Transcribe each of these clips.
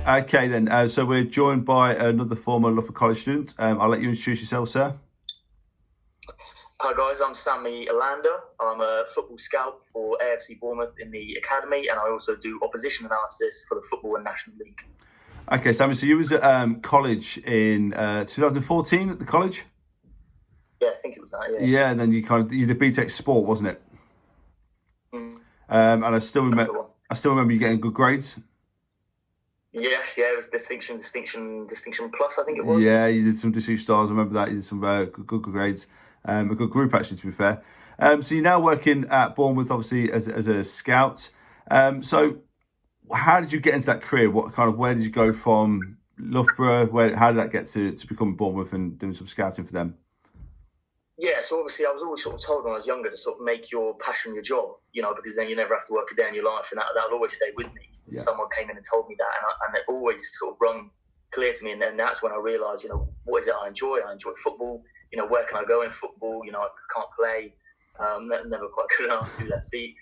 Okay then, so we're joined by another former Loughborough College student. I'll let you introduce yourself, sir. Hi guys, I'm Sammy Lander. I'm a football scout for AFC Bournemouth in the academy, and I also do opposition analysis for the Football and National League. Okay, Sammy, so you was at college in 2014 at the college? Yeah, I think it was that, yeah. Yeah, and then you did BTEC Sport, wasn't it? And I still remember you getting good grades. Yes, yeah, it was distinction plus, I think it was. Yeah, you did some distinction stars. I remember that. You did some good grades. A good group, actually, to be fair. So you're now working at Bournemouth, obviously, as a scout. So how did you get into that career? Where did you go from Loughborough? How did that get to become Bournemouth and doing some scouting for them? Yeah, so obviously I was always sort of told when I was younger to sort of make your passion your job, because then you never have to work a day in your life, and that'll always stay with me. Yeah. Someone came in and told me that, and it always sort of rung clear to me, and then that's when I realised, what is it I enjoy? I enjoy football. Where can I go in football? I can't play. Never quite good enough, 2 left feet.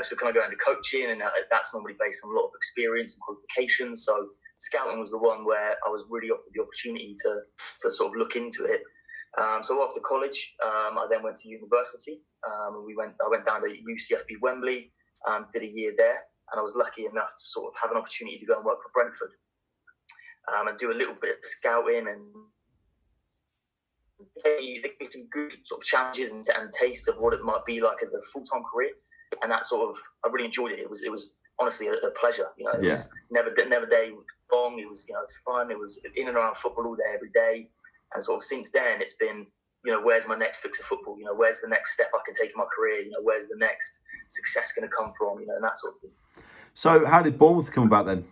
So can I go into coaching? And that's normally based on a lot of experience and qualifications. So scouting was the one where I was really offered the opportunity to sort of look into it. So after college, I then went to university. I went down to UCFB Wembley, did a year there, and I was lucky enough to sort of have an opportunity to go and work for Brentford and do a little bit of scouting, and they gave me some good sort of challenges and taste of what it might be like as a full-time career, and that sort of, I really enjoyed it. It was honestly a pleasure. It was never day long. It was it's fun. It was in and around football all day, every day. And sort of since then, it's been, where's my next fix of football? Where's the next step I can take in my career? Where's the next success going to come from? And that sort of thing. So how did Bournemouth come about then?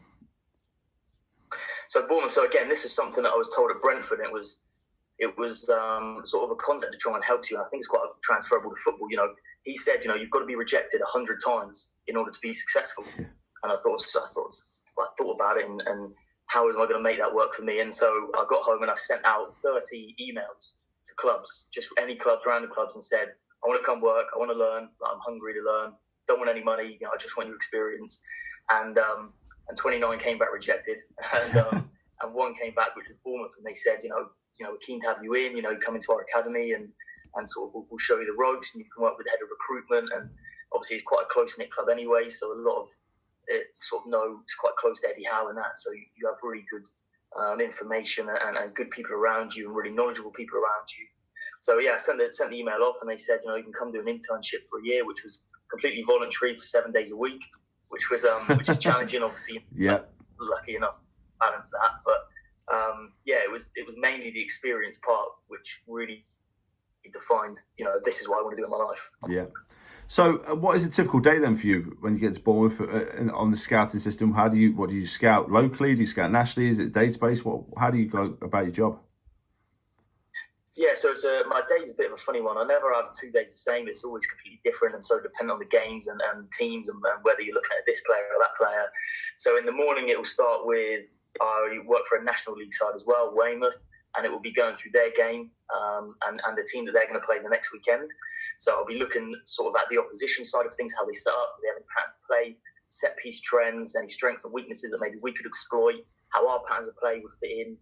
So Bournemouth, again, this is something that I was told at Brentford. And it was sort of a concept to try and help you. And I think it's quite transferable to football. He said, you've got to be rejected 100 times in order to be successful. Yeah. And I thought about it and how was I going to make that work for me? And so I got home and I sent out 30 emails to clubs, just any clubs, random clubs, and said, I want to come work. I want to learn. I'm hungry to learn. Don't want any money. I just want your experience. And 29 came back rejected. And one came back, which was Bournemouth. And they said, we're keen to have you in. You come into our academy and sort of we'll show you the ropes, and you can work with the head of recruitment. And obviously it's quite a close-knit club anyway. So a lot of it's quite close to Eddie Howe and that, so you have really good information and good people around you and really knowledgeable people around you. So yeah, I sent the email off, and they said, you can come do an internship for a year, which was completely voluntary for 7 days a week, which is challenging, obviously. Yeah. Lucky enough, balance that, but it was mainly the experience part which really defined, this is what I want to do in my life. Yeah. So, what is a typical day then for you when you get to Bournemouth on the scouting system? What do you scout locally? Do you scout nationally? Is it a database? How do you go about your job? Yeah, so my day's a bit of a funny one. I never have 2 days the same. It's always completely different, and so depending on the games and teams and whether you're looking at this player or that player. So in the morning, it will start with I work for a National League side as well, Weymouth, and it will be going through their game and the team that they're going to play the next weekend. So I'll be looking sort of at the opposition side of things, how they set up, do they have any patterns of play, set piece trends, any strengths and weaknesses that maybe we could exploit, how our patterns of play would fit in,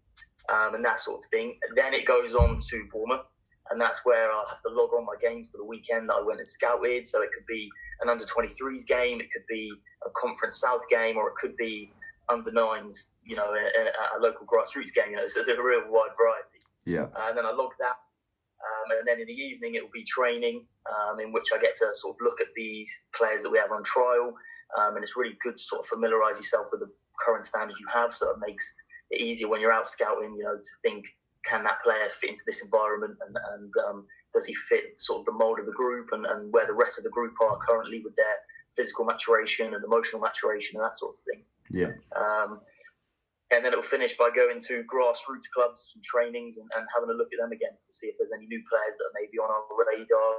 and that sort of thing. And then it goes on to Bournemouth, and that's where I'll have to log on my games for the weekend that I went and scouted. So it could be an under-23s game, it could be a Conference South game, or it could be under-9s, a local grassroots game. So there's a real wide variety. Yeah. And then I log that. And then in the evening, it will be training in which I get to sort of look at these players that we have on trial. And it's really good to sort of familiarise yourself with the current standards you have. So it makes it easier when you're out scouting, to think, can that player fit into this environment? And does he fit sort of the mould of the group and where the rest of the group are currently with their physical maturation and emotional maturation and that sort of thing. Yeah. And then it will finish by going to grassroots clubs and trainings and having a look at them again to see if there's any new players that are maybe on our radar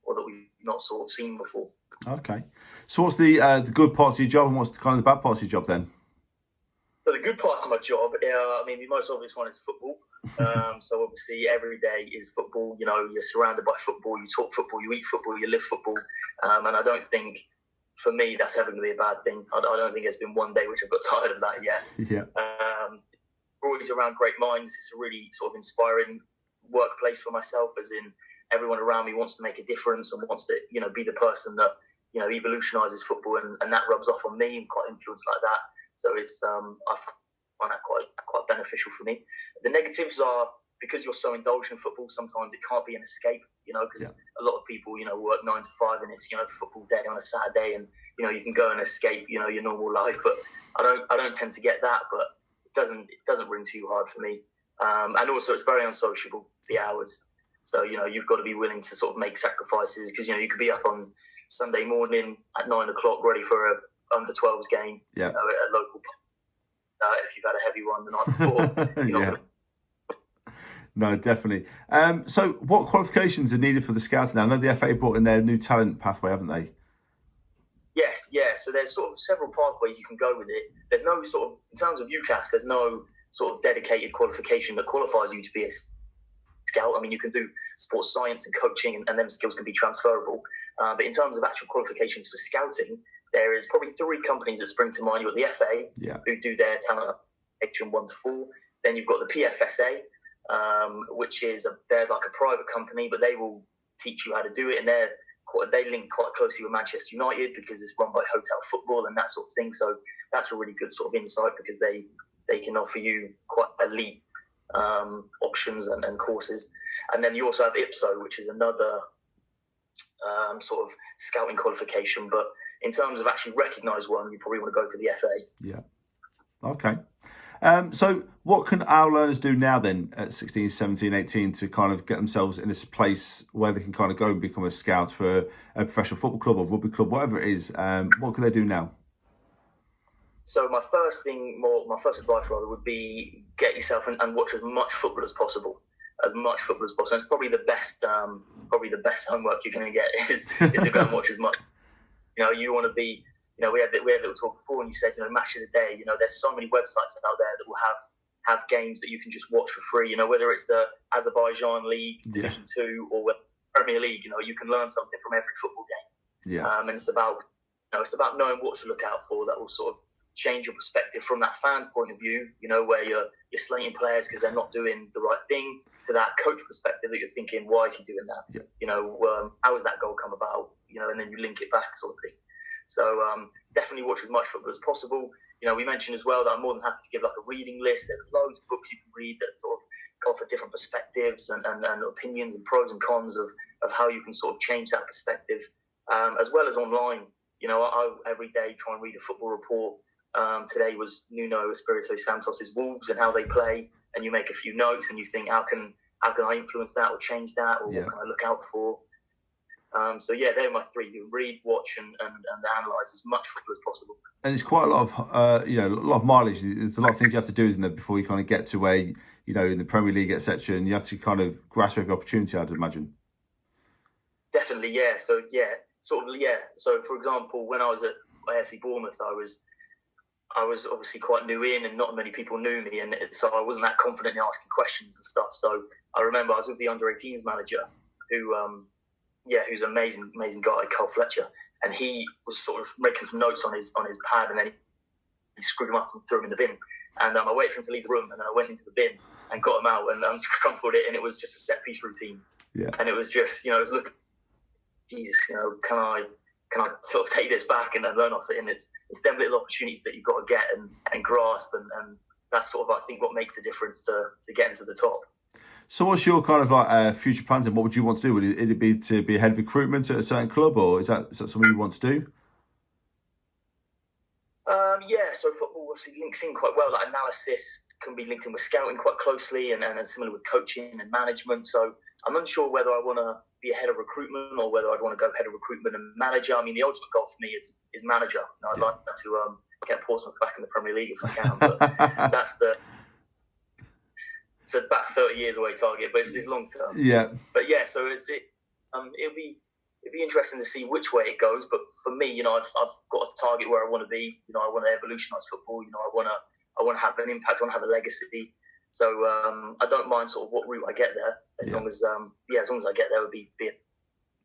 or that we've not sort of seen before. Okay. So what's the good parts of your job and what's kind of the bad parts of your job then? So the good parts of my job, the most obvious one is football. So obviously every day is football. You're surrounded by football. You talk football, you eat football, you live football. And I don't think for me, that's ever going to be a bad thing. I don't think there's been one day which I've got tired of that yet. Yeah. Always around great minds. It's a really sort of inspiring workplace for myself, as in everyone around me wants to make a difference and wants to, be the person that, evolutionizes football, and that rubs off on me. I'm quite influenced like that. So it's, I find that quite beneficial for me. The negatives are, because you're so indulged in football, sometimes it can't be an escape, because a lot of people, work 9 to 5 and it's, football day on a Saturday, and, you can go and escape, your normal life. But I don't tend to get that, but it doesn't ring too hard for me. And also it's very unsociable, the hours. So, you've got to be willing to sort of make sacrifices, because, you could be up on Sunday morning at 9 o'clock ready for a under 12s game at a local pub, if you've had a heavy one the night before. No, definitely. So what qualifications are needed for the scouts now? I know the FA brought in their new talent pathway, haven't they? Yes, yeah. So there's sort of several pathways you can go with it. There's no sort of, in terms of UCAS, there's no sort of dedicated qualification that qualifies you to be a scout. I mean, you can do sports science and coaching, and them skills can be transferable. But in terms of actual qualifications for scouting, there is probably 3 companies that spring to mind. You've got the FA, who do their talent application 1 to 4. Then you've got the PFSA, which is they're like a private company, but they will teach you how to do it, and they link quite closely with Manchester United because it's run by Hotel Football and that sort of thing. So that's a really good sort of insight, because they can offer you quite elite options and courses. And then you also have IPSO, which is another sort of scouting qualification, but in terms of actually recognised one, you probably want to go for the FA. Yeah. Okay. So what can our learners do now then at 16, 17, 18 to kind of get themselves in this place where they can kind of go and become a scout for a professional football club or rugby club, whatever it is? What can they do now? So my first advice would be get yourself and watch as much football as possible. As much football as possible. It's probably the best homework you're going to get is to go and watch as much. You want to be. We had a little talk before, and you said, match of the day. There's so many websites out there that will have games that you can just watch for free. Whether it's the Azerbaijan League, Division 2, or Premier League. You can learn something from every football game. Yeah. And it's about knowing what to look out for that will sort of change your perspective from that fan's point of view. Where you're slating players because they're not doing the right thing, to that coach perspective that you're thinking, why is he doing that? Yeah. How has that goal come about? And then you link it back, sort of thing. So definitely watch as much football as possible. We mentioned as well that I'm more than happy to give like a reading list. There's loads of books you can read that sort of offer different perspectives and opinions and pros and cons of how you can sort of change that perspective, as well as online. I every day try and read a football report. Today was Nuno Espirito Santos's Wolves and how they play, and you make a few notes and you think, how can I influence that or change that, or what can I look out for? So they're my 3. You read, watch, and analyse as much football as possible. And it's quite a lot of a lot of mileage. There's a lot of things you have to do, isn't there, before you kind of get to where in the Premier League, etc. And you have to kind of grasp every opportunity, I'd imagine. Definitely, yeah. So So for example, when I was at AFC Bournemouth, I was obviously quite new in, and not many people knew me, and so I wasn't that confident in asking questions and stuff. So I remember I was with the under-18s manager, who's an amazing guy, Carl Fletcher, and he was sort of making some notes on his pad, and then he screwed them up and threw them in the bin. And I waited for him to leave the room, and then I went into the bin and got him out and unscrumpled it, and it was just a set piece routine. Yeah. And it was just, it was looking, Jesus, can I sort of take this back and learn off it? And it's them little opportunities that you've got to get and grasp, and that's sort of, I think, what makes the difference to getting to the top. So what's your kind of like future plans, and what would you want to do? Would it be to be a head of recruitment at a certain club, or is that something you want to do? So football obviously links in quite well. Like analysis can be linked in with scouting quite closely, and similar with coaching and management. So I'm unsure whether I want to be a head of recruitment or whether I'd want to go head of recruitment and manager. I mean, the ultimate goal for me is manager. I'd like to get Portsmouth back in the Premier League if I can, but that's it's about 30 years away target, but it's long term. Yeah. But so it'd be interesting to see which way it goes. But for me, I've got a target where I want to be. I want to evolutionise football. I want to have an impact. I want to have a legacy. So I don't mind sort of what route I get there, as long as I get there would be it.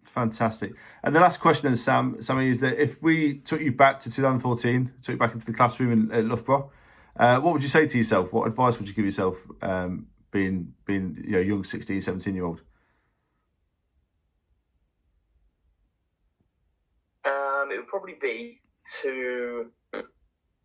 Fantastic. And the last question then, Sammy, is that if we took you back to 2014, took you back into the classroom at Loughborough, what would you say to yourself? What advice would you give yourself being young 16, 17-year-old? It would probably be to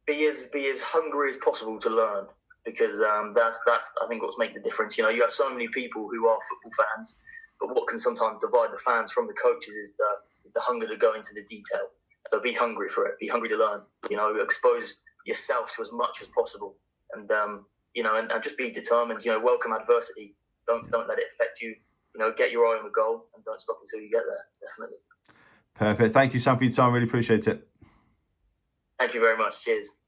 be as hungry as possible to learn, because that's I think what's making the difference. You have so many people who are football fans, but what can sometimes divide the fans from the coaches is the hunger to go into the detail. So be hungry for it. Be hungry to learn. Expose yourself to as much as possible, and and just be determined. Welcome adversity. Don't let it affect you. Get your eye on the goal and don't stop until you get there. Definitely. Perfect. Thank you, Sam, for your time. Really appreciate it. Thank you very much. Cheers.